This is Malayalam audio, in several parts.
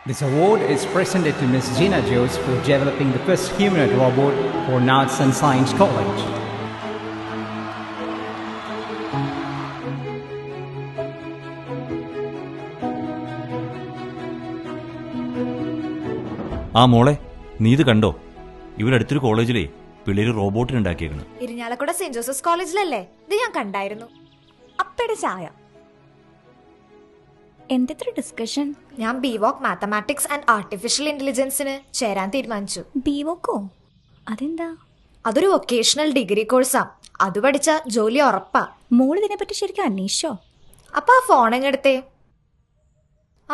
This award is presented to Ms. Gina Jose for developing the first humanoid robot for Arts and Science College. ആ മോളെ, നീ ഇത് കണ്ടോ? ഇവിടെ അടുത്തൊരു കോളേജിലെ പിള്ളേര് റോബോട്ടിന് ഉണ്ടാക്കിയിരുന്നു. ഇരിഞ്ഞാലക്കുട സെന്റ് ജോസഫ്സ് കോളേജിലല്ലേ? ഇത് ഞാൻ കണ്ടായിരുന്നു. അപ്പയുടെ ചായ. എന്തെത്ര ഡിസ്കഷൻ? ഞാൻ ബിവോക് മാത്തമാറ്റിക്സ് ആൻഡ് ആർട്ടിഫിഷ്യൽ ഇന്റലിജൻസിന് ചേരാൻ തീരുമാനിച്ചു. ബിവോക്കോ? അതെന്താ? അതൊരു വൊക്കേഷണൽ ഡിഗ്രി കോഴ്സാ. അത് പഠിച്ച ജോലി ഉറപ്പാ. മോൾ ഇതിനെപ്പറ്റി ശരിക്കും അന്വേഷിച്ചോ? അപ്പൊ ആ ഫോൺ എങ്ങെടുത്തേ?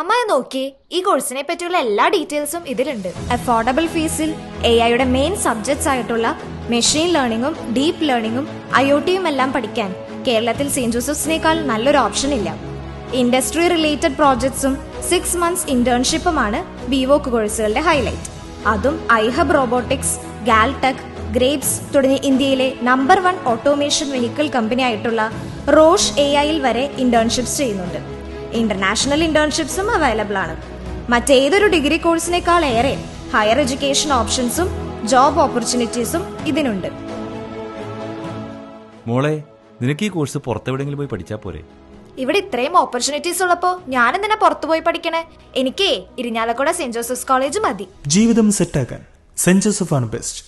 അമ്മ നോക്കി, ഈ കോഴ്സിനെ പറ്റിയുള്ള എല്ലാ ഡീറ്റെയിൽസും ഇതിലുണ്ട്. അഫോർഡബിൾ ഫീസിൽ AI മെയിൻ സബ്ജക്ട്സ് ആയിട്ടുള്ള മെഷീൻ ലേണിംഗും ഡീപ്പ് ലേണിംഗും IoTയും എല്ലാം പഠിക്കാൻ കേരളത്തിൽ സെന്റ് ജോസഫ്സിനേക്കാൾ നല്ലൊരു ഓപ്ഷൻ ഇല്ല. ഇൻഡസ്ട്രി റിലേറ്റഡ് പ്രോജക്ട്സും 6 months ഇന്റേൺഷിപ്പുമാണ് ബിവോക്ക് കോഴ്സുകളുടെ ഹൈലൈറ്റ്. അതും ഐഹബ് റോബോട്ടിക്സ്, ഗാൽടെക്, ഗ്രേപ്സ് തുടങ്ങിയ ഇന്ത്യയിലെ നമ്പർ 1 ഓട്ടോമേഷൻ വെഹിക്കിൾ കമ്പനി ആയിട്ടുള്ള റോഷ് AIയിൽ വരെ ഇന്റേൺഷിപ്സ് ചെയ്യുന്നുണ്ട്. ഇന്റർനാഷണൽ ഇന്റേൺഷിപ്സും അവൈലബിൾ ആണ്. മറ്റേതൊരു ഡിഗ്രി കോഴ്സിനേക്കാൾ ഏറെ ഹയർ എഡ്യൂക്കേഷൻ ഓപ്ഷൻസും ജോബ് ഓപ്പർച്യൂണിറ്റീസും ഇതിനുണ്ട്. മോളെ, നിനക്ക് ഈ കോഴ്സ് പുറത്തെവിടെങ്കിലും പോയി പഠിച്ചാ പോരെ? ഇവിടെ ഇത്രയും ഓപ്പർച്യൂണിറ്റീസ് ഉള്ളപ്പോ ഞാൻ എന്തിനാ പുറത്തു പോയി പഠിക്കണേ? എനിക്കേ ഇരിഞ്ഞാലക്കുട സെന്റ് ജോസഫ്സ് കോളേജ് മതി. ജീവിതം സെറ്റാക്കാൻ സെന്റ് ജോസഫ് ആണ് ബെസ്റ്റ്.